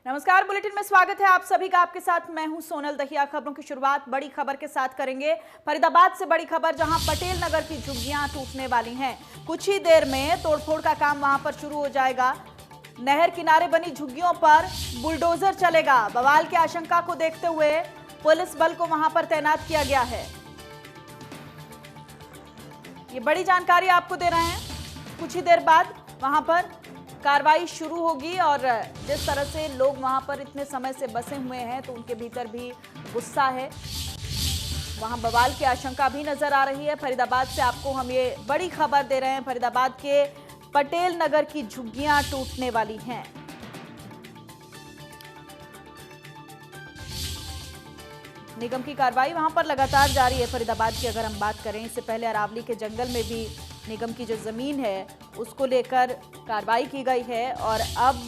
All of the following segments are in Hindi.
नमस्कार, बुलेटिन में स्वागत है आप सभी का। आपके साथ मैं हूं सोनल दहिया। खबरों की शुरुआत बड़ी खबर के साथ करेंगे। फरीदाबाद से बड़ी खबर, जहां पटेल नगर की झुग्गियां टूटने वाली हैं। कुछ ही देर में तोड़फोड़ का काम वहां पर शुरू हो जाएगा। नहर किनारे बनी झुग्गियों पर बुलडोजर चलेगा। बवाल की आशंका को देखते हुए पुलिस बल को वहां पर तैनात किया गया है। ये बड़ी जानकारी आपको दे रहे हैं। कुछ ही देर बाद वहां पर कार्रवाई शुरू होगी और जिस तरह से लोग वहां पर इतने समय से बसे हुए हैं तो उनके भीतर भी गुस्सा है। वहां बवाल की आशंका भी नजर आ रही है। फरीदाबाद से आपको हम ये बड़ी खबर दे रहे हैं। फरीदाबाद के पटेल नगर की झुग्गियां टूटने वाली हैं। निगम की कार्रवाई वहां पर लगातार जारी है। फरीदाबाद की अगर हम बात करें, इससे पहले अरावली के जंगल में भी निगम की जो जमीन है उसको लेकर कार्रवाई की गई है और अब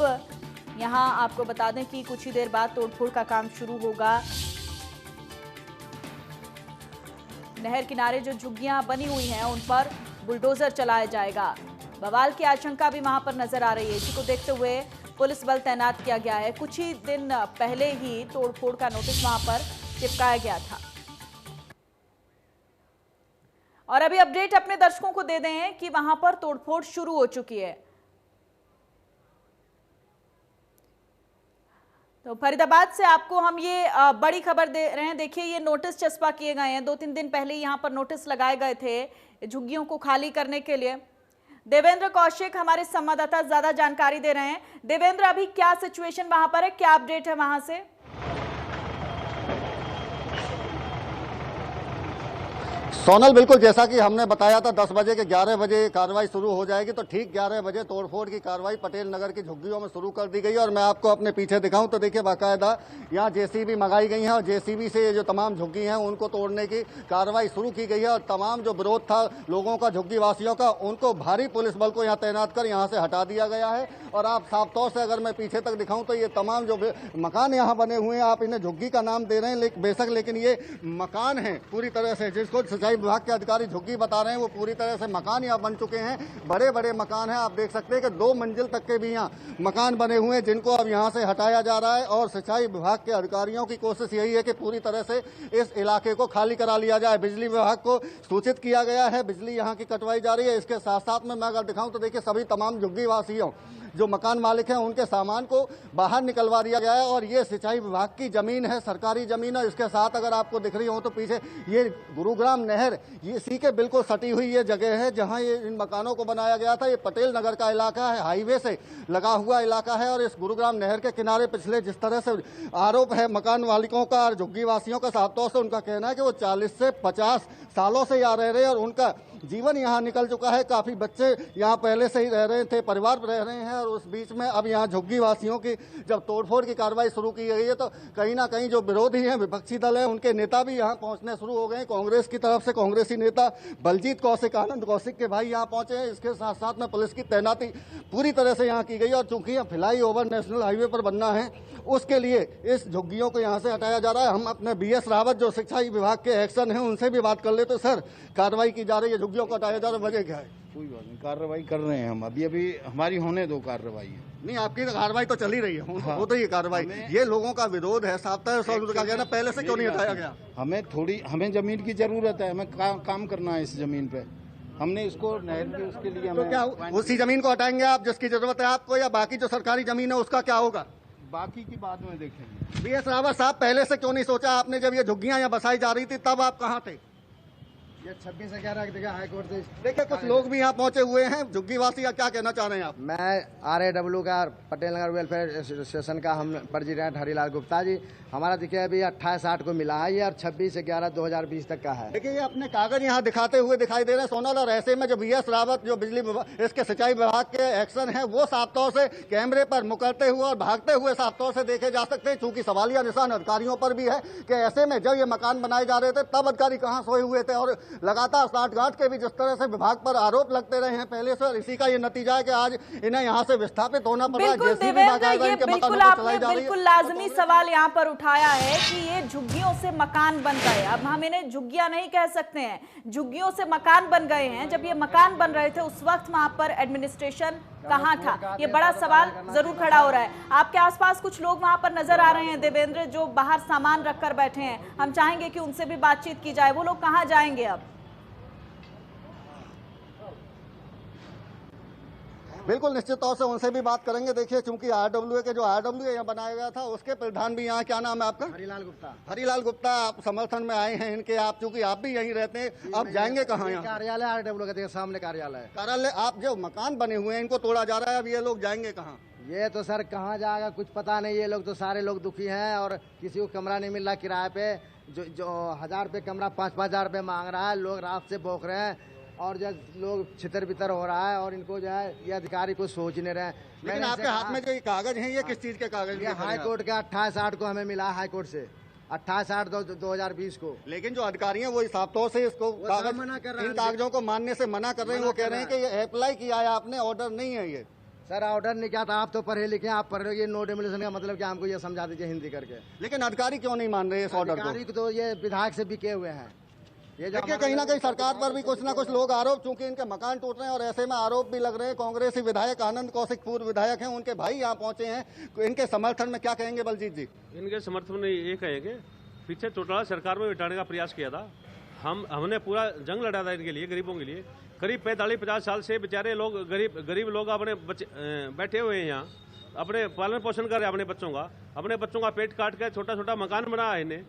यहां आपको बता दें कि कुछ ही देर बाद तोड़फोड़ का काम शुरू होगा। नहर किनारे जो झुग्गियां बनी हुई हैं उन पर बुलडोजर चलाया जाएगा। बवाल की आशंका भी वहां पर नजर आ रही है। इसी को देखते हुए पुलिस बल तैनात किया गया है। कुछ ही दिन पहले ही तोड़फोड़ का नोटिस वहां पर चिपकाया गया था। और अभी अपडेट अपने दर्शकों को दे दें कि वहां पर तोड़फोड़ शुरू हो चुकी है। तो फरीदाबाद से आपको हम ये बड़ी खबर दे रहे हैं। देखिए, ये नोटिस चस्पा किए गए हैं। 2-3 दिन पहले यहां पर नोटिस लगाए गए थे झुग्गियों को खाली करने के लिए। देवेंद्र कौशिक हमारे संवाददाता ज्यादा जानकारी दे रहे हैं। देवेंद्र, अभी क्या सिचुएशन वहां पर है, क्या अपडेट है वहां से? सोनल, बिल्कुल जैसा कि हमने बताया था 10 बजे के 11 बजे कार्रवाई शुरू हो जाएगी, तो ठीक 11 बजे तोड़फोड़ की कार्रवाई पटेल नगर की झुग्गियों में शुरू कर दी गई। और मैं आपको अपने पीछे दिखाऊं तो देखिए, बाकायदा यहाँ जेसीबी मंगाई गई है और जेसीबी से ये जो तमाम झुग्गी हैं उनको तोड़ने की कार्रवाई शुरू की गई है। और तमाम जो विरोध था लोगों का, झुग्गी वासियों का, उनको भारी पुलिस बल को यहाँ तैनात कर यहाँ से हटा दिया गया है। और आप साफ तौर से अगर मैं पीछे तक दिखाऊं तो ये तमाम जो मकान यहाँ बने हुए हैं, आप इन्हें झुग्गी का नाम दे रहे हैं बेशक, लेकिन ये मकान है पूरी तरह से, जिसको विभाग के अधिकारी झुग्गी बता रहे हैं, वो पूरी तरह से मकान यहाँ बन चुके हैं। बड़े बड़े मकान हैं। आप देख सकते हैं कि 2 मंजिल तक के भी यहाँ मकान बने हुए हैं, जिनको अब यहाँ से हटाया जा रहा है। और सिंचाई विभाग के अधिकारियों की कोशिश यही है कि पूरी तरह से इस इलाके को खाली करा लिया जाए। बिजली विभाग को सूचित किया गया है, बिजली यहाँ की कटवाई जा रही है। इसके साथ साथ में मैं अगर दिखाऊं तो देखिए, सभी तमाम झुग्गी वासियों, जो मकान मालिक हैं, उनके सामान को बाहर निकलवा दिया गया है। और ये सिंचाई विभाग की जमीन है, सरकारी जमीन है। इसके साथ अगर आपको दिख रही हो तो पीछे ये गुरुग्राम नहर, ये इसी के बिल्कुल सटी हुई ये जगह है जहां ये इन मकानों को बनाया गया था। ये पटेल नगर का इलाका है, हाईवे से लगा हुआ इलाका है। और इस गुरुग्राम नहर के किनारे पिछले जिस तरह से आरोप है मकान मालिकों का और झुग्गी वासियों का, साफ तौर से उनका कहना है कि वो 40 से 50 सालों से यहाँ रह रहे हैं और उनका जीवन यहाँ निकल चुका है। काफी बच्चे यहाँ पहले से ही रह रहे थे, परिवार रह रहे हैं। और उस बीच में अब यहाँ झुग्गी वासियों की जब तोड़फोड़ की कार्रवाई शुरू की गई है तो कहीं ना कहीं जो विरोधी हैं, विपक्षी दल है, उनके नेता भी यहाँ पहुंचने शुरू हो गए। कांग्रेस की तरफ से कांग्रेसी नेता बलजीत कौशिक, आनंद कौशिक के भाई यहाँ पहुंचे हैं। इसके साथ साथ में पुलिस की तैनाती पूरी तरह से यहाँ की गई। और चूंकि यहाँ फ्लाई ओवर नेशनल हाईवे पर बनना है, उसके लिए इस झुग्गियों को यहाँ से हटाया जा रहा है। हम अपने BS रावत जो सिंचाई विभाग के एक्शन है उनसे भी बात कर लेते। सर, कार्रवाई की जा रही है, झुग्गियों को हटाया जा रहा है, वजह क्या है? कोई बात नहीं, कार्रवाई कर रहे हैं हम। अभी हमारी होने दो कार्रवाई है। नहीं, आपकी तो कार्रवाई तो चल ही रही है। हाँ, वो तो ये कार्रवाई, ये लोगों का विरोध है, साफ तौर से उनका कहना पहले से क्यों नहीं हटाया गया? हमें जमीन की जरूरत है, हमें काम करना है इस जमीन पे। हमने इसको नहर की उसके लिए तो क्या उसी जमीन को हटाएंगे आप जिसकी जरूरत है आपको, या बाकी जो सरकारी जमीन है उसका क्या होगा? बाकी की बाद में देखेंगे। BS रावत साहब, पहले से क्यों नहीं सोचा आपने? जब ये झुग्गियां यहाँ बसाई जा रही थी तब आप कहाँ थे? ये 26 से 11 की जगह हाईकोर्ट से देखिए, कुछ लोग भी यहाँ पहुंचे हुए हैं। झुग्गी वासी क्या कहना चाह रहे हैं आप? मैं RAW का, पटेल नगर वेलफेयर एसोसिएशन का हम प्रेसिडेंट हरिलाल गुप्ता जी। हमारा देखिए अभी 28-60 को मिला है ये, और 26/11/2020 तक का है। देखिए, ये अपने कागज यहाँ दिखाते हुए दिखाई दे रहे हैं सोनल। और ऐसे में जो BS रावत, जो बिजली इसके सिंचाई विभाग के एक्शन है, वो साफ तौर से कैमरे पर मुकरते हुए और भागते हुए साफ तौर से देखे जा सकते हैं। चूंकि सवालिया निशान अधिकारियों पर भी है कि ऐसे में जब ये मकान बनाए जा रहे थे तब अधिकारी कहाँ सोए हुए थे। और लगातार साठगांठ के भी जिस तरह से विभाग पर आरोप लगते रहे हैं पहले से, और इसी का ये नतीजा है कि आज इन्हें यहाँ से विस्थापित होना पड़ रहा है। बिल्कुल लाजमी सवाल यहाँ पर उठाया है कि ये झुग्गियों से मकान बन गए। अब हम इन्हें झुग्गियां नहीं कह सकते हैं, झुग्गियों से मकान बन गए हैं। जब ये मकान बन रहे थे उस वक्त वहां पर एडमिनिस्ट्रेशन कहाँ था, ये बड़ा सवाल जरूर खड़ा हो रहा है। आपके आसपास कुछ लोग वहां पर नजर आ रहे हैं देवेंद्र, जो बाहर सामान रखकर बैठे हैं, हम चाहेंगे कि उनसे भी बातचीत की जाए। वो लोग कहाँ जाएंगे अब? बिल्कुल निश्चित तौर से उनसे भी बात करेंगे। देखिए, चूंकि आरडब्ल्यूए के जो आरडब्ल्यूए यहाँ बनाया गया था, उसके प्रधान भी यहाँ, क्या नाम है आपका? हरिलाल गुप्ता। हरिलाल गुप्ता, आप समर्थन में आए हैं इनके। आप चूंकि आप भी यहीं रहते हैं, अब जाएंगे कहाँ? यहाँ कार्यालय आरडब्ल्यू के सामने कार्यालय, आप जो मकान बने हुए हैं इनको तोड़ा जा रहा है, अब ये लोग जाएंगे कहाँ? ये तो सर कहाँ जाएगा कुछ पता नहीं। ये लोग तो सारे लोग दुखी हैं और किसी को कमरा नहीं मिल रहा किराए पे। जो 1000 रुपये कमरा 5-5 हजार रुपये मांग रहा है। लोग रात से भौंक रहे हैं और जो लोग छितर बितर हो रहा है और इनको जो है ये अधिकारी कुछ सोच नहीं रहे हैं। लेकिन आपके हाथ में जो ये कागज हैं, ये किस चीज के कागज? ये हाई कोर्ट का 28/8 को हमें मिला, हाई कोर्ट से 28/8/2020 को। लेकिन जो अधिकारी हैं वो साफ तौर से इसको कागज, इन कागजों को मानने से मना कर रहे हैं। वो कह रहे हैं कि ये अप्लाई किया है आपने, ऑर्डर नहीं है ये। सर ऑर्डर नहीं किया था, आप तो पढ़े लिखे, आप पढ़ रहे हो। ये नो डेमोलिशन का मतलब क्या, हमको ये समझा दीजिए हिंदी करके। लेकिन अधिकारी क्यों नहीं मान रहे इस ऑर्डर को? अधिकारी तो ये विधायक से बिके हुए हैं। ये देखिए, कहीं ना कहीं सरकार पर भी कुछ ना कुछ लोग आरोप, चूंकि इनके मकान टूट रहे हैं और ऐसे में आरोप भी लग रहे हैं। कांग्रेसी विधायक आनंद कौशिक पूर्व विधायक हैं, उनके भाई यहाँ पहुंचे हैं। इनके समर्थन में क्या कहेंगे बलजीत जी? इनके समर्थन में ये कहेंगे, पीछे चौटाला सरकार में बिठाने का प्रयास किया था। हमने पूरा जंग लड़ा था इनके लिए, गरीबों के लिए। करीब 45-50 साल से बेचारे लोग, गरीब लोग अपने बच्चे बैठे हुए हैं यहाँ, अपने पालन पोषण कर रहे हैं अपने बच्चों का पेट काट कर छोटा छोटा मकान बनाया है इन्हें।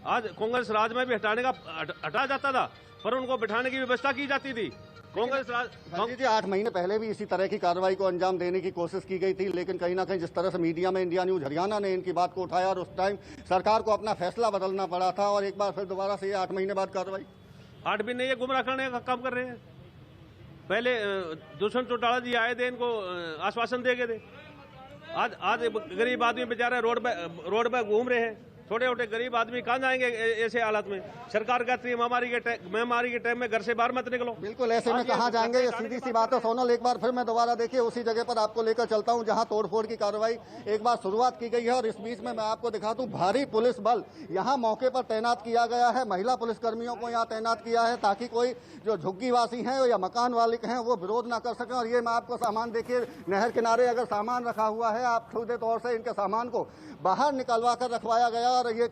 आज कांग्रेस राज में भी हटा जाता था, पर उनको बिठाने की व्यवस्था की जाती थी। कांग्रेस राज जी 8 महीने पहले भी इसी तरह की कार्रवाई को अंजाम देने की कोशिश की गई थी, लेकिन कहीं ना कहीं जिस तरह से मीडिया में इंडिया न्यूज हरियाणा ने इनकी बात को उठाया और उस टाइम सरकार को अपना फैसला बदलना पड़ा था और एक बार फिर दोबारा से ये 8 महीने बाद कार्रवाई। 8 महीने ये गुमराह करने का काम कर रहे हैं। पहले दुष्यंत चौटाला जी आए थे, इनको आश्वासन दे गए थे। आज गरीब आदमी बेचारे रोड पे घूम रहे हैं। छोटे छोटे गरीब आदमी कहाँ जाएंगे ऐसे हालात में? सरकार कहती है महामारी के टाइम में घर से बाहर मत निकलो। बिल्कुल, ऐसे में कहाँ जाएंगे? ये सीधी सी बात है। सोनल, एक बार फिर मैं दोबारा देखिए उसी जगह पर आपको लेकर चलता हूँ जहाँ तोड़फोड़ की कार्रवाई एक बार शुरुआत की गई है और इस बीच में मैं आपको दिखा दूं, भारी पुलिस बल यहाँ मौके पर तैनात किया गया है। महिला पुलिसकर्मियों को यहाँ तैनात किया है ताकि कोई जो झुग्गीवासी हैं या मकान मालिक हैं वो विरोध ना कर सकें। और ये मैं आपको सामान देखिए, नहर किनारे अगर सामान रखा हुआ है, आप खुदे तौर से इनके सामान को बाहर निकलवा कर रखवाया गया और ये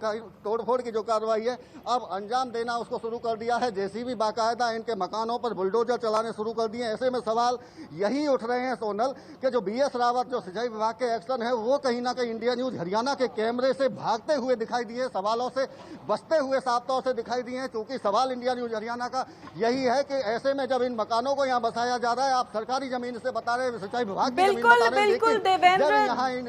तोड़फोड़ की जो कार्रवाई है अब अंजाम देना उसको शुरू कर दिया है। जेसीबी बाकायदा इनके मकानों पर बुलडोजर चलाने शुरू कर दिए। ऐसे में सवाल यही उठ रहे हैं सोनल कि जो बीएस रावत जो सिंचाई विभाग के एक्शन है वो कहीं ना कहीं इंडिया न्यूज हरियाणा के कैमरे से भागते हुए दिखाई दिए, सवालों से बचते हुए साफ तौर से दिखाई दिए हैं। क्योंकि सवाल इंडिया न्यूज हरियाणा का यही है कि ऐसे में जब इन मकानों को यहाँ बसाया जा रहा है, आप सरकारी जमीन से बता रहे हैं, सिंचाई विभाग की जमीन बता रहे हैं। बिल्कुल देवेंद्र,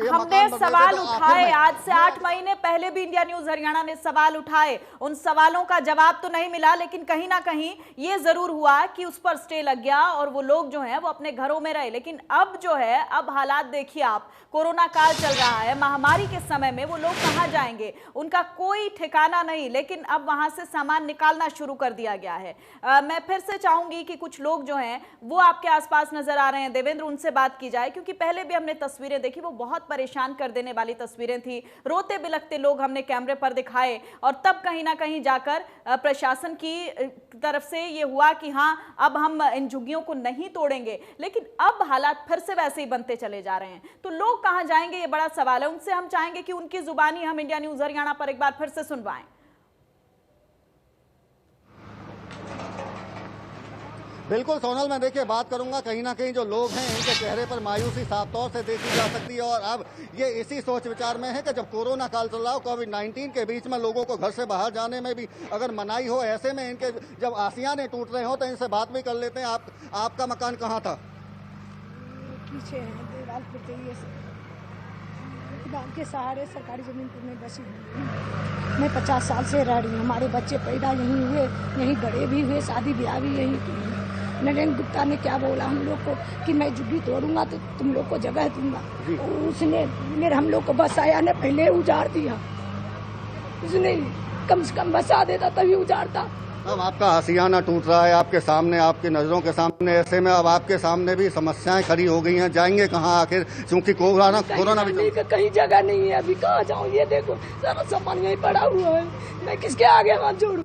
हमने सवाल उठाए आज से 8 महीने पहले भी इंडिया न्यूज हरियाणा ने सवाल उठाए। उन सवालों का जवाब तो नहीं मिला, लेकिन कहीं ना कहीं ये जरूर हुआ कि उस पर स्टे लग गया और वो लोग जो हैं वो अपने घरों में रहे। लेकिन अब जो है, अब हालात देखिए आप, कोरोना काल चल रहा है, महामारी के समय में वो लोग कहां जाएंगे, उनका कोई ठिकाना नहीं। लेकिन अब वहां से सामान निकालना शुरू कर दिया गया है। मैं फिर से चाहूंगी कि कुछ लोग जो हैं वो आपके आसपास नजर आ रहे हैं देवेंद्र, उनसे बात की जाए, क्योंकि पहले भी हमने तस्वीरें देखी, वो बहुत परेशान कर देने वाली तस्वीरें थी। रोते बिलखते लोग हमने कैमरे पर दिखाए और तब कहीं ना कहीं जाकर प्रशासन की तरफ से ये हुआ कि हाँ अब हम इन झुग्गियों को नहीं तोड़ेंगे। लेकिन अब हालात फिर से वैसे ही बनते चले जा रहे हैं, तो लोग कहां जाएंगे ये बड़ा सवाल है। उनसे हम चाहेंगे कि उनकी जुबानी हम इंडिया न्यूज हरियाणा पर एक बार फिर से सुनवाएं। बिल्कुल सोनल, मैं देखिए बात करूंगा, कहीं ना कहीं जो लोग हैं इनके चेहरे पर मायूसी साफ तौर से देखी जा सकती है। और अब ये इसी सोच विचार में है कि जब कोरोना काल चल रहा हो, कोविड-19 के बीच में लोगों को घर से बाहर जाने में भी अगर मनाही हो, ऐसे में इनके जब आसियाने टूट रहे हो तो इनसे बात भी कर लेते हैं। आपका मकान कहाँ था? पीछे है देवाल पे के सहारे सरकारी जमीन पर मैं बसी हुई। मैं 50 साल से रह रही हूँ। हमारे बच्चे पैदा यहीं हुए, यहीं बड़े भी हुए, शादी ब्याह भी यहीं की। नरेंद्र गुप्ता ने क्या बोला हम लोग को कि मैं झुग्गी तोड़ूंगा तो तुम लोग को जगह दूंगा। उसने मेरे हम लोग को बसाया ने पहले उजाड़ दिया। उसने कम से कम बसा देता तभी उजाड़ता। अब आपका आशियाना टूट रहा है आपके सामने, आपकी नजरों के सामने। ऐसे में अब आपके सामने भी समस्याएं खड़ी हो गई हैं, जाएंगे कहाँ आखिर, क्योंकि कोरोना भी नहीं का कहीं जगह नहीं है। अभी कहाँ जाऊँ, ये देखो सारा सामान यहीं पड़ा हुआ है। मैं किसके आगे हाथ जोड़ूं?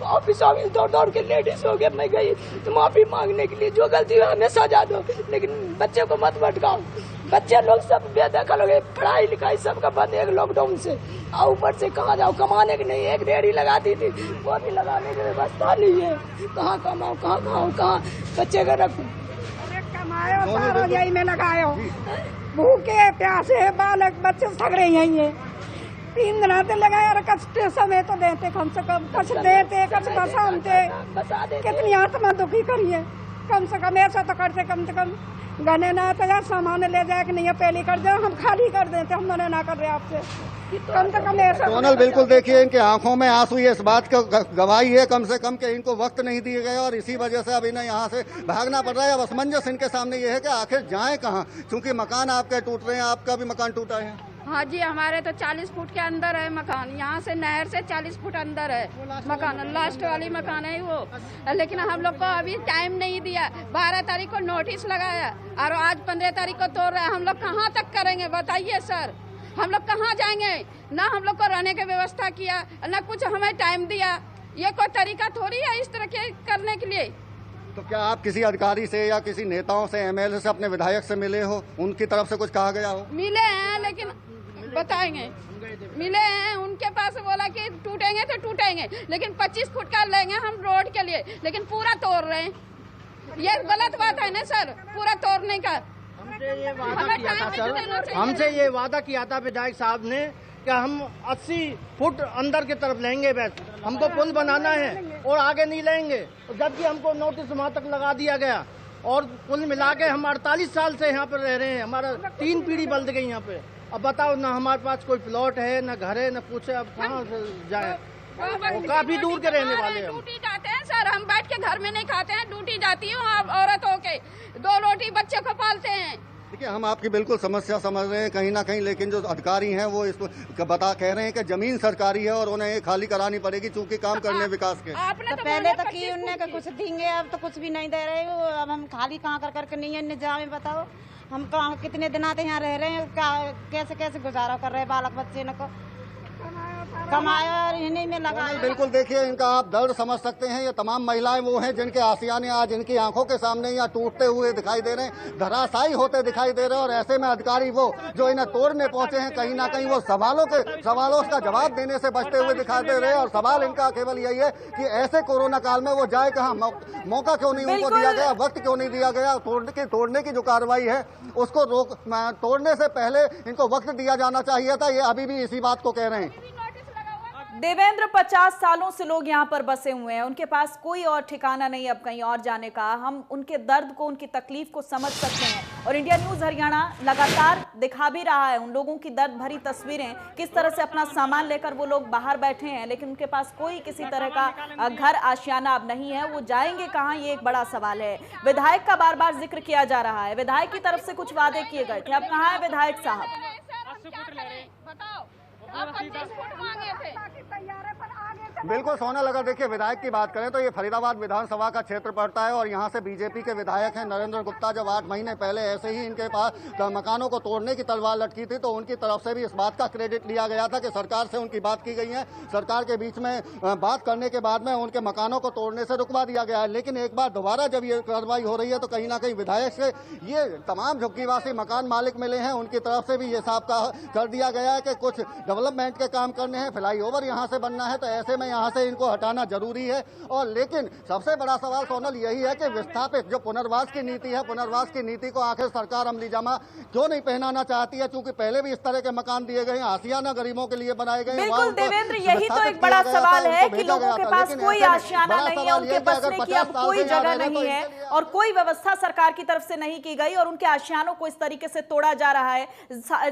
ऑफिस दौड़ दौड़ के लेडीज हो गए। मैं गई तो माफी मांगने के लिए, जो गलती हुई हमें सजा दो, लेकिन बच्चे को मत भटकाओ। बच्चे लोग सब बेदखल हो गए, पढ़ाई लिखाई सबका बंद है लॉकडाउन से। और ऊपर से कहाँ जाओ, कमाने की नहीं, एक रेहड़ी लगाती थी, वो भी लगाने की व्यवस्था नहीं है। कहाँ कमाओ, कहाँ खाओ, कहाँ बच्चे का रखो। कमायो सारो यही में लगायो, भूखे प्यासे बालक बच्चे सगड़े यही है। 3 दिन से लगाया और कष्ट समय तो देते, कम से कम कुछ देते, कुछ बसाते। कितनी आत्मा दुखी करिए, कम से कम ऐसा तो करते, कम से कम गने ना तो यार सामान ले जाए कि नहीं पहले कर दे, हम खाली कर देते, हम मना ना कर रहे आपसे, कम से कम ऐसा। सोनल बिल्कुल देखिए, इनके आंखों में आंसू ये इस बात का गवाही है कम से कम कि इनको वक्त नहीं दिए गए और इसी वजह से अब इन्हें यहाँ से भागना पड़ रहा है। अब असमंजस इनके सामने ये है कि आखिर जाएं कहाँ, क्योंकि मकान आपके टूट रहे हैं, आपका भी मकान टूटा है। हाँ जी, हमारे तो 40 फुट के अंदर है मकान, यहाँ से नहर से 40 फुट अंदर है मकान, लास्ट वाली मकान है वो। लेकिन हम लोग को अभी टाइम नहीं दिया, 12 तारीख को नोटिस लगाया और आज 15 तारीख को तोड़ रहे हैं। हम लोग कहाँ तक करेंगे बताइए सर, हम लोग कहाँ जाएंगे? ना हम लोग को रहने की व्यवस्था किया, ना कुछ हमें टाइम दिया। ये कोई तरीका थोड़ी है इस तरह के करने के लिए। तो क्या आप किसी अधिकारी से या किसी नेताओं से, एमएलए से, अपने विधायक से मिले हो? उनकी तरफ से कुछ कहा गया हो? मिले हैं, लेकिन बताएंगे, मिले हैं, उनके पास बोला कि टूटेंगे तो टूटेंगे, लेकिन 25 फुट का लेंगे हम रोड के लिए, लेकिन पूरा तोड़ रहे हैं। ये गलत बात है ना सर, पूरा तोड़ने का। हमसे ये वादा किया था विधायक साहब ने कि हम 80 फुट अंदर की तरफ लेंगे, बस हमको पुल बनाना है और आगे नहीं लेंगे। जबकि हमको नोटिस वहाँ तक लगा दिया गया और कुल मिला के हम 48 साल से यहाँ पर रह रहे हैं, हमारा 3 पीढ़ी बदल गई यहाँ पे। अब बताओ ना, हमारे पास कोई प्लॉट है ना घर है, ना कुछ है, अब कहाँ जाए? काफी दूर के रहने वाले हैं। ड्यूटी जाते हैं सर, हम बैठ के घर में नहीं खाते हैं, ड्यूटी जाती हूँ औरत होके, 2 रोटी बच्चे को पालते हैं। देखिए, हम आपकी बिल्कुल समस्या समझ रहे हैं कहीं ना कहीं, लेकिन जो अधिकारी हैं वो इसको कह रहे हैं कि जमीन सरकारी है और उन्हें ये खाली करानी पड़ेगी चूंकि काम करने विकास के। आपने तो पहले तो की उनने का कुछ देंगे, अब तो कुछ भी नहीं दे रहे हो। अब हम खाली कहाँ कर करके नहीं है जामे, बताओ हम कहाँ कितने दिन आते यहाँ रह रहे हैं, कैसे कैसे गुजारा कर रहे हैं बालक बच्चे न को कमाया और इन्हीं में लगा। बिल्कुल देखिए, इनका आप दर्द समझ सकते हैं। ये तमाम महिलाएं वो हैं जिनके आशियाने आज इनकी आंखों के सामने यहाँ टूटते हुए दिखाई दे रहे हैं, धराशायी होते दिखाई दे रहे हैं। और ऐसे में अधिकारी वो जो इन्हें तोड़ने पहुंचे हैं, कहीं ना कहीं वो सवालों का जवाब देने से बचते हुए दिखाई दे रहे हैं। और सवाल इनका केवल यही है कि ऐसे कोरोना काल में वो जाए कहाँ, मौका क्यों नहीं उनको दिया गया, वक्त क्यों नहीं दिया गया? तोड़ने की जो कार्रवाई है उसको तोड़ने से पहले इनको वक्त दिया जाना चाहिए था। ये अभी भी इसी बात को कह रहे हैं। देवेंद्र, 50 सालों से लोग यहाँ पर बसे हुए हैं, उनके पास कोई और ठिकाना नहीं अब कहीं और जाने का। हम उनके दर्द को, उनकी तकलीफ को समझ सकते हैं और इंडिया न्यूज हरियाणा लगातार दिखा भी रहा है उन लोगों की दर्द भरी तस्वीरें, किस तरह से अपना सामान लेकर वो लोग बाहर बैठे हैं, लेकिन उनके पास कोई किसी तरह का घर आशियाना अब नहीं है। वो जाएंगे कहाँ, ये एक बड़ा सवाल है। विधायक का बार बार जिक्र किया जा रहा है, विधायक की तरफ से कुछ वादे किए गए थे, अब कहाँ है विधायक साहब? बिल्कुल सोनल, अगर देखिए विधायक की बात करें तो ये फरीदाबाद विधानसभा का क्षेत्र पड़ता है और यहाँ से बीजेपी के विधायक हैं नरेंद्र गुप्ता। जब 8 महीने पहले ऐसे ही इनके पास मकानों को तोड़ने की तलवार लटकी थी तो उनकी तरफ से भी इस बात का क्रेडिट लिया गया था कि सरकार से उनकी बात की गई है, सरकार के बीच में बात करने के बाद में उनके मकानों को तोड़ने से रुकवा दिया गया है। लेकिन एक बार दोबारा जब ये कार्रवाई हो रही है तो कहीं ना कहीं विधायक से ये तमाम झुग्गीवासी मकान मालिक मिले हैं, उनकी तरफ से भी ये साफ कर दिया गया है कि कुछ डेवलपमेंट के काम करने हैं, फ्लाईओवर यहाँ से बनना है, तो ऐसे में यहाँ से इनको हटाना जरूरी है। और लेकिन सबसे बड़ा सवाल सोनल यही है कि विस्थापित जो पुनर्वास की नीति है, पुनर्वास की नीति को आखिर सरकार अमली जामा क्यों नहीं पहनाना चाहती है? क्योंकि पहले भी इस तरह के मकान दिए गए हैं, आशियाना गरीबों के लिए बनाए गए। बिल्कुल देवेंद्र, यही तो एक बड़ा सवाल है कि लोगों के पास कोई आशियाना नहीं है, उनके बसने की अब कोई जगह नहीं है और कोई व्यवस्था सरकार की तरफ से नहीं की गई और उनके आशियानों को इस तरीके से तोड़ा जा रहा है।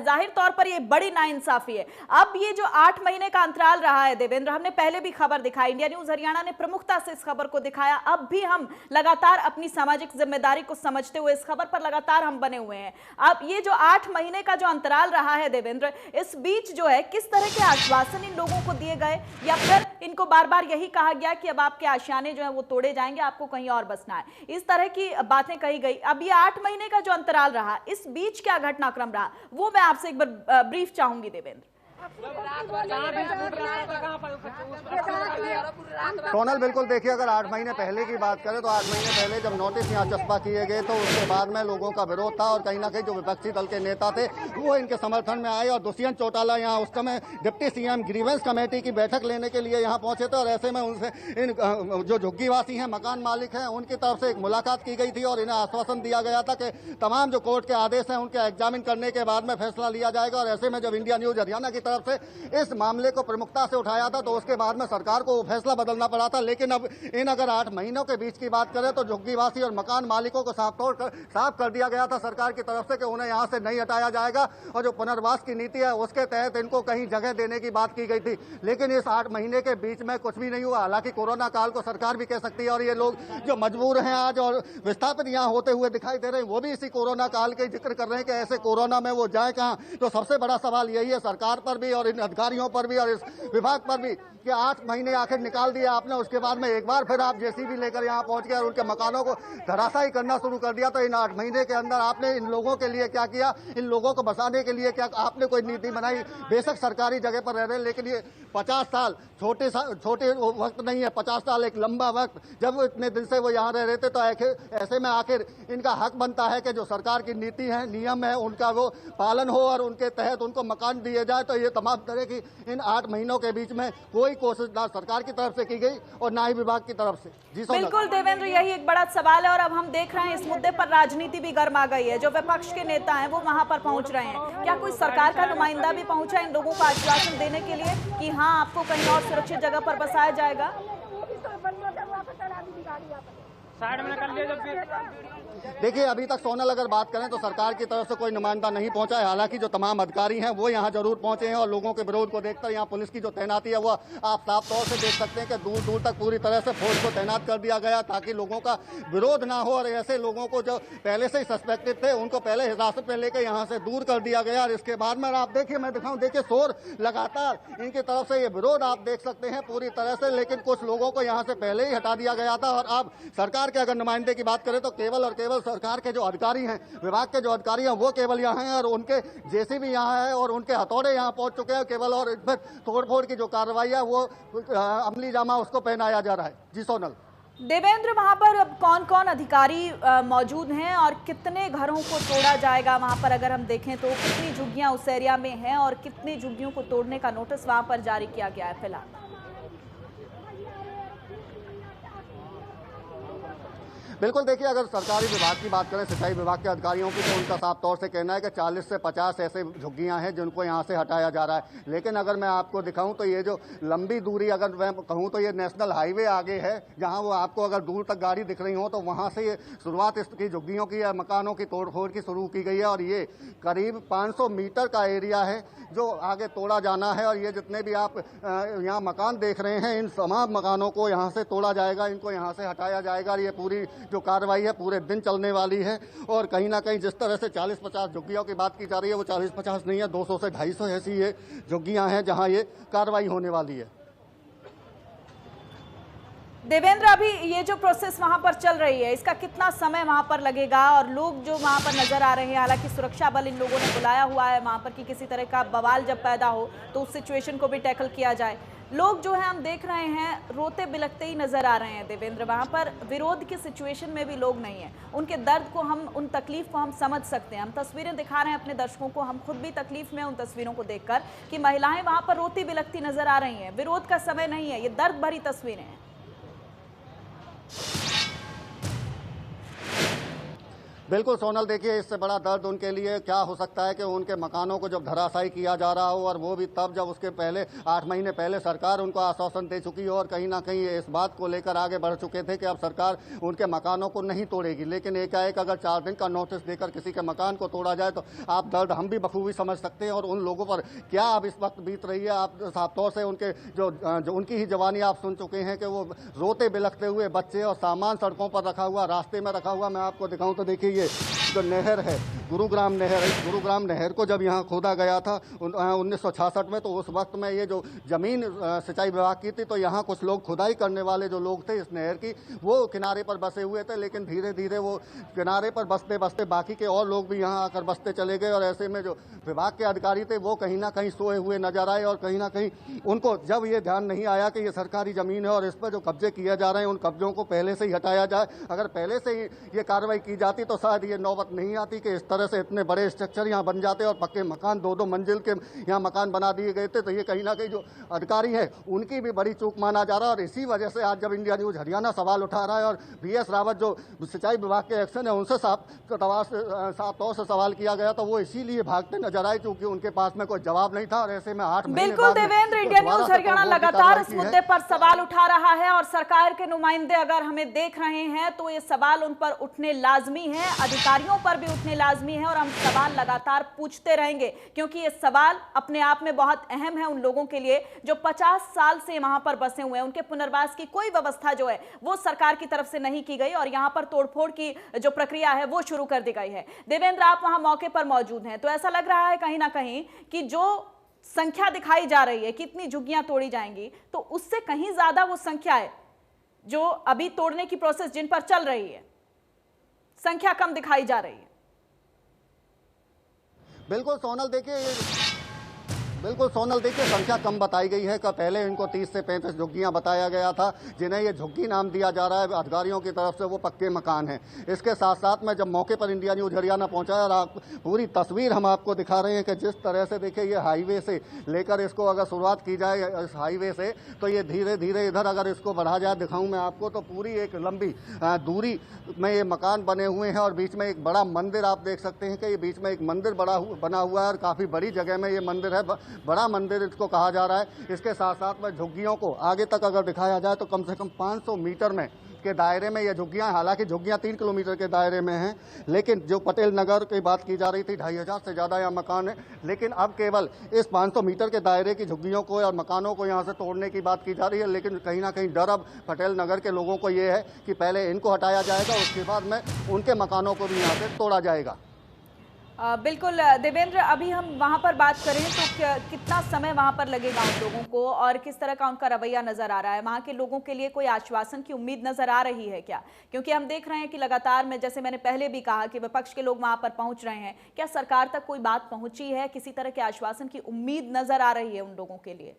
जाहिर तौर पर ये बड़ी नाइंसाफी है। अब ये जो 8 महीने का अंतराल रहा है देवेंद्र, हमने पहले भी खबर दिखाई, इंडिया न्यूज हरियाणा ने प्रमुखता से इस खबर को दिखाया। अब भी हम लगातार अपनी सामाजिक जिम्मेदारी को समझते हुए इस खबर पर लगातार हम बने हुए हैं। अब ये जो 8 महीने का जो अंतराल रहा है देवेंद्र, इस बीच जो है किस तरह के आश्वासन इन लोगों को दिए गए, या फिर इनको बार बार यही कहा गया कि अब आपके आशियाने जो है वो तोड़े जाएंगे, आपको कहीं और बसना है, इस तरह की बातें कही गई। अब ये 8 महीने का जो अंतराल रहा, इस बीच क्या घटनाक्रम रहा, वो मैं आपसे एक बार ब्रीफ चाहूंगी देवेंद्र। सोनल, बिल्कुल देखिए, अगर 8 महीने पहले की बात करें तो 8 महीने पहले जब नोटिस यहाँ चस्पा किए गए तो उसके बाद में लोगों का विरोध था और कहीं ना कहीं जो विपक्षी दल के नेता थे वो इनके समर्थन में आए और दुष्यंत चौटाला यहाँ उस समय डिप्टी सीएम ग्रीवेंस कमेटी की बैठक लेने के लिए यहाँ पहुंचे थे और ऐसे में उनसे इन जो झुग्गीवासी हैं, मकान मालिक हैं, उनकी तरफ से एक मुलाकात की गई थी और इन्हें आश्वासन दिया गया था कि तमाम जो कोर्ट के आदेश हैं उनके एग्जामिन करने के बाद में फैसला लिया जाएगा। और ऐसे में जब इंडिया न्यूज हरियाणा की तरफ से इस मामले को प्रमुखता से उठाया था तो उसके बाद में सरकार को फैसला बदलना पड़ा था। लेकिन अब अगर 8 महीनों के बीच की बात करें तो झुग्गीवासी और मकान मालिकों को साफ कर दिया गया था सरकार की तरफ से कि उन्हें यहां से नहीं हटाया जाएगा और जो पुनर्वास की नीति है उसके तहत इनको कहीं जगह देने की बात की गई थी। लेकिन इस 8 महीने के बीच में कुछ भी नहीं हुआ। हालांकि कोरोना काल को सरकार भी कह सकती है और ये लोग जो मजबूर हैं आज और विस्थापित यहाँ होते हुए दिखाई दे रहे हैं वो भी इसी कोरोना काल के जिक्र कर रहे हैं कि ऐसे कोरोना में वो जाए कहाँ। तो सबसे बड़ा सवाल यही है सरकार पर भी और इन अधिकारियों पर भी और इस विभाग पर भी कि 8 महीने आखिर निकाल दिया आपने, उसके बाद में एक बार फिर आप जेसीबी लेकर यहाँ पहुंच गए और उनके मकानों को धराशायी करना शुरू कर दिया। तो इन 8 महीने के अंदर आपने इन लोगों के लिए क्या किया, इन लोगों को बसाने के लिए क्या आपने कोई नीति बनाई? बेशक सरकारी जगह पर रह रहे हैं लेकिन ये 50 साल छोटे वक्त नहीं है, 50 साल एक लंबा वक्त। जब इतने दिन से वो यहाँ रह रहे थे तो ऐसे में आखिर इनका हक बनता है कि जो सरकार की नीति है, नियम है, उनका वो पालन हो और उनके तहत उनको मकान दिए जाए। तो ये तमाम तरह की इन 8 महीनों के बीच में कोई कोशिश ना सरकार की तरफ से की गई और ना ही विभाग की तरफ से। जी बिल्कुल देवेंद्र, यही एक बड़ा सवाल है और अब हम देख रहे हैं इस मुद्दे पर राजनीति भी गर्मा गई है। जो विपक्ष के नेता हैं वो वहां पर पहुंच रहे हैं। क्या कोई सरकार का नुमाइंदा भी पहुंचा इन लोगों को आश्वासन देने के लिए कि हाँ आपको कहीं और सुरक्षित जगह पर बसाया जाएगा? देखिए, अभी तक सोनल अगर बात करें तो सरकार की तरफ से कोई नुमाइंदा नहीं पहुंचा है। हालांकि जो तमाम अधिकारी हैं वो यहां जरूर पहुंचे हैं और लोगों के विरोध को देखकर यहां पुलिस की जो तैनाती है वो आप साफ तौर से देख सकते हैं कि दूर दूर तक पूरी तरह से फोर्स को तैनात कर दिया गया ताकि लोगों का विरोध ना हो और ऐसे लोगों को जो पहले से ही सस्पेक्टेड थे उनको पहले हिरासत में लेकर यहाँ से दूर कर दिया गया। और इसके बाद में आप देखिए, मैं दिखाऊं, देखिए शोर लगातार इनकी तरफ से ये विरोध आप देख सकते हैं पूरी तरह से। लेकिन कुछ लोगों को यहाँ से पहले ही हटा दिया गया था। और अब सरकार के अगर नुमाइंदे की बात करें तो केवल और केवल सरकार के जो अधिकारी हैं, विभाग के जो अधिकारी हैं वो केवल यहाँ हैं और उनके जेसीबी यहाँ है और उनके हथौड़े यहाँ पहुंच चुके हैं केवल। और इस पर तोड़फोड़ की जो कार्रवाई है वो अमली जामा उसको पहनाया जा रहा है। जी सोनल। देवेंद्र, वहां पर अब कौन कौन अधिकारी मौजूद हैं और कितने घरों को तोड़ा जाएगा वहां पर? अगर हम देखें तो कितनी झुग्गियां उस एरिया में हैं और कितनी झुग्गियों को तोड़ने का नोटिस वहां पर जारी किया गया है फिलहाल? बिल्कुल, देखिए, अगर सरकारी विभाग की बात करें, सिंचाई विभाग के अधिकारियों की, तो उनका साफ तौर से कहना है कि 40 से 50 ऐसे झुग्गियां हैं जिनको यहां से हटाया जा रहा है। लेकिन अगर मैं आपको दिखाऊं तो ये जो लंबी दूरी अगर मैं कहूं तो ये नेशनल हाईवे आगे है जहां वो आपको अगर दूर तक गाड़ी दिख रही हो तो वहां से ये शुरुआत इसकी झुग्गियों की या मकानों की तोड़फोड़ की शुरू की गई है। और ये करीब 500 मीटर का एरिया है जो आगे तोड़ा जाना है। और ये जितने भी आप यहाँ मकान देख रहे हैं इन तमाम मकानों को यहाँ से तोड़ा जाएगा, इनको यहाँ से हटाया जाएगा। और ये पूरी जो कार्रवाई है पूरे दिन चलने वाली है। और कहीं ना कहीं जिस तरह से 40-50 झुग्गियों की बात की जा रही है वो 40-50 नहीं है, 200 से 250 ऐसी ये झुग्गियां हैं जहां ये कार्रवाई होने वाली है। देवेंद्र, अभी ये जो प्रोसेस वहां पर चल रही है इसका कितना समय वहां पर लगेगा और लोग जो वहां पर नजर आ रहे हैं, हालांकि सुरक्षा बल इन लोगों ने बुलाया हुआ है वहां पर कि किसी तरह का बवाल जब पैदा हो तो उस सिचुएशन को भी टैकल किया जाए, लोग जो है हम देख रहे हैं रोते बिलखते ही नजर आ रहे हैं। देवेंद्र, वहां पर विरोध की सिचुएशन में भी लोग नहीं है, उनके दर्द को हम, उन तकलीफ को हम समझ सकते हैं। हम तस्वीरें दिखा रहे हैं अपने दर्शकों को, हम खुद भी तकलीफ में उन तस्वीरों को देखकर कि महिलाएं वहां पर रोती बिलखती नजर आ रही हैं। विरोध का समय नहीं है, ये दर्द भरी तस्वीरें हैं। बिल्कुल सोनल, देखिए इससे बड़ा दर्द उनके लिए क्या हो सकता है कि उनके मकानों को जब धराशायी किया जा रहा हो, और वो भी तब जब उसके पहले 8 महीने पहले सरकार उनको आश्वासन दे चुकी हो और कहीं ना कहीं इस बात को लेकर आगे बढ़ चुके थे कि अब सरकार उनके मकानों को नहीं तोड़ेगी। लेकिन एकाएक अगर 4 दिन का नोटिस देकर किसी के मकान को तोड़ा जाए तो आप दर्द हम भी बखूबी समझ सकते हैं। और उन लोगों पर क्या अब इस वक्त बीत रही है, आप साफ तौर से उनके जो उनकी ही जवानी आप सुन चुके हैं कि वो रोते बिलखते हुए बच्चे और सामान सड़कों पर रखा हुआ, रास्ते में रखा हुआ। मैं आपको दिखाऊं तो देखिए ये जो नहर है, गुरुग्राम नहर है, गुरुग्राम नहर को जब यहाँ खोदा गया था 1966 में, तो उस वक्त में ये जो जमीन सिंचाई विभाग की थी, तो यहाँ कुछ लोग खुदाई करने वाले जो लोग थे इस नहर की, वो किनारे पर बसे हुए थे। लेकिन धीरे धीरे वो किनारे पर बसते बसते बाकी के और लोग भी यहाँ आकर बसते चले गए, और ऐसे में जो विभाग के अधिकारी थे वो कहीं ना कहीं सोए हुए नजर आए। और कहीं ना कहीं उनको जब ये ध्यान नहीं आया कि ये सरकारी जमीन है और इस पर जो कब्जे किए जा रहे हैं उन कब्जों को पहले से ही हटाया जाए। अगर पहले से ही ये कार्रवाई की जाती तो शायद ये नौबत नहीं आती कि इस तरह से इतने बड़े स्ट्रक्चर यहाँ बन जाते और पक्के मकान 2-2 मंजिल के यहाँ मकान बना दिए गए थे। तो ये कहीं ना कहीं जो अधिकारी है उनकी भी बड़ी चूक माना जा रहा है। और इसी वजह से आज जब इंडिया न्यूज हरियाणा सवाल उठा रहा है और BS रावत जो सिंचाई विभाग के एक्शन है उनसे साफ तौर से सवाल किया गया, तो वो इसीलिए भागते नजर आए क्योंकि उनके पास में कोई जवाब नहीं था। और ऐसे में 8 महीने बिल्कुल देवेंद्र, इंडिया न्यूज हरियाणा लगातार इस मुद्दे पर सवाल उठा रहा है और सरकार के नुमाइंदे अगर हमें देख रहे हैं तो ये सवाल उन पर उठने लाजमी है, अधिकारियों पर भी उठने लाजमी है। और हम सवाल लगातार पूछते रहेंगे क्योंकि ये सवाल अपने आप में बहुत अहम है उन लोगों के लिए जो 50 साल से वहां पर बसे हुए हैं। उनके पुनर्वास की कोई व्यवस्था जो है वो सरकार की तरफ से नहीं की गई और यहां पर तोड़फोड़ की जो प्रक्रिया है वो शुरू कर दी गई है। देवेंद्र, आप वहां मौके पर मौजूद हैं, तो ऐसा लग रहा है कहीं ना कहीं कि जो संख्या दिखाई जा रही है कितनी झुग्गियां तोड़ी जाएंगी, तो उससे कहीं ज्यादा वो संख्या है जो अभी तोड़ने की प्रोसेस जिन पर चल रही है, संख्या कम दिखाई जा रही है। बिल्कुल सोनल, देखिए संख्या कम बताई गई है। का पहले इनको 30 से 35 झुग्गियां बताया गया था, जिन्हें ये झुग्गी नाम दिया जा रहा है अधिकारियों की तरफ से, वो पक्के मकान हैं। इसके साथ साथ में जब मौके पर इंडिया न्यूज हरियाणा पहुंचा और आप पूरी तस्वीर हम आपको दिखा रहे हैं कि जिस तरह से देखिए ये हाईवे से लेकर इसको अगर शुरुआत की जाए इस हाईवे से, तो ये धीरे धीरे इधर अगर इसको बढ़ा जाए, दिखाऊं मैं आपको, तो पूरी एक लंबी दूरी में ये मकान बने हुए हैं और बीच में एक बड़ा मंदिर आप देख सकते हैं कि ये बीच में एक मंदिर बना हुआ है और काफ़ी बड़ी जगह में ये मंदिर है, बड़ा मंदिर इसको कहा जा रहा है। इसके साथ साथ में झुग्गियों को आगे तक अगर दिखाया जाए तो कम से कम 500 मीटर में के दायरे में ये झुग्गियां, हालांकि झुग्गियां 3 किलोमीटर के दायरे में हैं, लेकिन जो पटेल नगर की बात की जा रही थी 2500 से ज़्यादा यहाँ मकान है, लेकिन अब केवल इस 500 मीटर के दायरे की झुग्गियों को और मकानों को यहाँ से तोड़ने की बात की जा रही है। लेकिन कहीं ना कहीं डर अब पटेल नगर के लोगों को ये है कि पहले इनको हटाया जाएगा, उसके बाद में उनके मकानों को भी यहाँ से तोड़ा जाएगा। बिल्कुल देवेंद्र, अभी हम वहां पर बात करें तो कितना समय वहां पर लगेगा उन लोगों को और किस तरह का उनका रवैया नजर आ रहा है? वहां के लोगों के लिए कोई आश्वासन की उम्मीद नजर आ रही है क्या? क्योंकि हम देख रहे हैं कि लगातार में, जैसे मैंने पहले भी कहा, कि विपक्ष के लोग वहां पर पहुंच रहे हैं। क्या सरकार तक कोई बात पहुंची है? किसी तरह के आश्वासन की उम्मीद नजर आ रही है उन लोगों के लिए?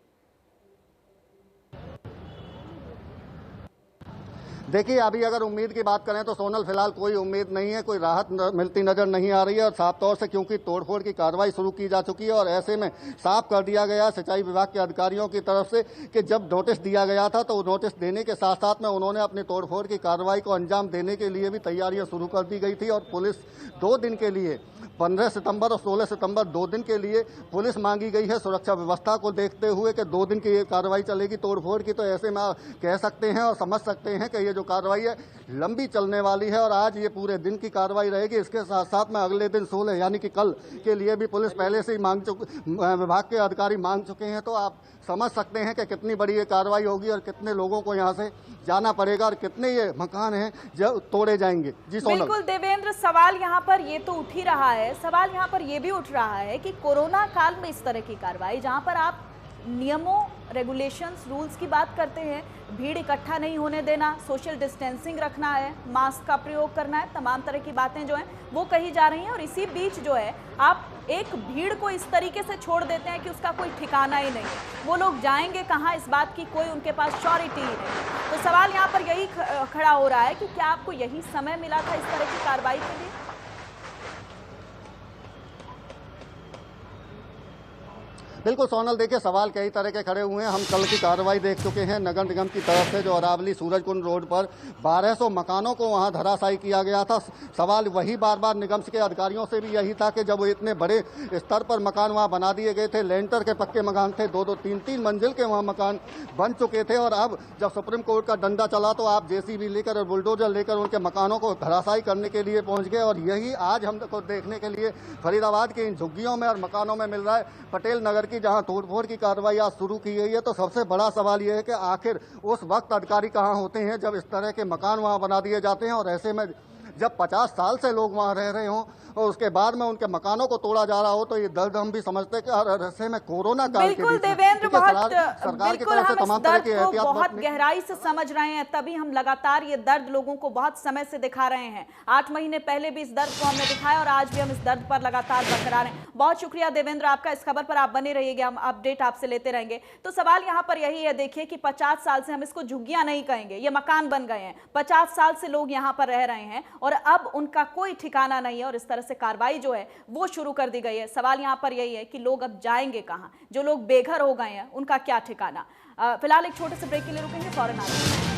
देखिए, अभी अगर उम्मीद की बात करें तो सोनल फिलहाल कोई उम्मीद नहीं है, कोई राहत मिलती नजर नहीं आ रही है। और साफ तौर से क्योंकि तोड़फोड़ की कार्रवाई शुरू की जा चुकी है और ऐसे में साफ कर दिया गया सिंचाई विभाग के अधिकारियों की तरफ से कि जब नोटिस दिया गया था तो नोटिस देने के साथ साथ में उन्होंने अपनी तोड़फोड़ की कार्रवाई को अंजाम देने के लिए भी तैयारियां शुरू कर दी गई थी। और पुलिस 2 दिन के लिए, 15 सितंबर और 16 सितंबर 2 दिन के लिए पुलिस मांगी गई है सुरक्षा व्यवस्था को देखते हुए कि 2 दिन की ये कार्रवाई चलेगी तोड़फोड़ की। तो ऐसे में कह सकते हैं और समझ सकते हैं कि ये जो कार्रवाई है लंबी चलने वाली है और आज ये पूरे दिन की कार्रवाई रहेगी। इसके साथ साथ में अगले दिन 16 यानी कि कल के लिए भी पुलिस पहले से ही विभाग के अधिकारी मांग चुके हैं। तो आप समझ सकते हैं कि कितनी बड़ी ये कार्रवाई होगी और कितने लोगों को यहाँ से जाना पड़ेगा और कितने ये मकान हैं जो तोड़े जाएंगे। जी सोनल। बिल्कुल देवेंद्र, सवाल यहाँ पर ये तो उठ ही रहा है, सवाल यहाँ पर ये भी उठ रहा है कि कोरोना काल में इस तरह की कार्रवाई, जहाँ पर आप नियमों, रेगुलेशंस, रूल्स की बात करते हैं, भीड़ इकट्ठा नहीं होने देना, सोशल डिस्टेंसिंग रखना है, मास्क का प्रयोग करना है, तमाम तरह की बातें जो हैं वो कही जा रही हैं। और इसी बीच जो है आप एक भीड़ को इस तरीके से छोड़ देते हैं कि उसका कोई ठिकाना ही नहीं है। वो लोग जाएंगे कहाँ, इस बात की कोई उनके पास श्योरिटी ही नहीं। तो सवाल यहाँ पर यही खड़ा हो रहा है कि क्या आपको यही समय मिला था इस तरह की कार्रवाई के लिए? बिल्कुल सोनल, देखिए सवाल कई तरह के खड़े हुए हैं। हम कल की कार्रवाई देख चुके हैं नगर निगम की तरफ से, जो अरावली सूरजकुंड रोड पर 1200 मकानों को वहां धराशायी किया गया था। सवाल वही बार बार निगम के अधिकारियों से भी यही था कि जब वो इतने बड़े स्तर पर मकान वहां बना दिए गए थे, लेंटर के पक्के मकान थे, 2-2, 3-3 मंजिल के वहां मकान बन चुके थे, और अब जब सुप्रीम कोर्ट का डंडा चला तो आप जेसीबी लेकर और बुलडोजर लेकर उनके मकानों को धराशायी करने के लिए पहुंच गए। और यही आज हमको देखने के लिए फरीदाबाद के इन झुग्गियों में और मकानों में मिल रहा है। पटेल नगर की जहां तोड़फोड़ की कार्रवाई आज शुरू की गई है, तो सबसे बड़ा सवाल यह है कि आखिर उस वक्त अधिकारी कहां होते हैं जब इस तरह के मकान वहां बना दिए जाते हैं, और ऐसे में जब 50 साल से लोग वहां रह रहे हों और उसके बाद में उनके मकानों को तोड़ा जा रहा हो, तो ये दर्द हम भी समझते हैं कि ऐसे में कोरोना काल के बिल्कुल बीच में देवेंद्र, सरकार की तरफ से तमाम तरह की एहतियात बहुत गहराई से समझ रहे हैं, तभी हम लगातार ये दर्द लोगों को बहुत समय से दिखा रहे हैं। 8 महीने पहले भी इस दर्द को हमने दिखाया और आज भी हम इस दर्द पर लगातार बरकरार हैं। बहुत शुक्रिया देवेंद्र आपका, इस खबर पर आप बने रहिएगा, हम अपडेट आपसे लेते रहेंगे। तो सवाल यहाँ पर यही है, देखिए कि 50 साल से, हम इसको झुग्गियां नहीं कहेंगे, ये मकान बन गए हैं, 50 साल से लोग यहाँ पर रह रहे हैं और अब उनका कोई ठिकाना नहीं है, और इस तरह से कार्रवाई जो है वो शुरू कर दी गई है। सवाल यहां पर यही है कि लोग अब जाएंगे कहां, जो लोग बेघर हो गए हैं उनका क्या ठिकाना। फिलहाल एक छोटे से ब्रेक के लिए रुकेंगे, फौरन आते हैं।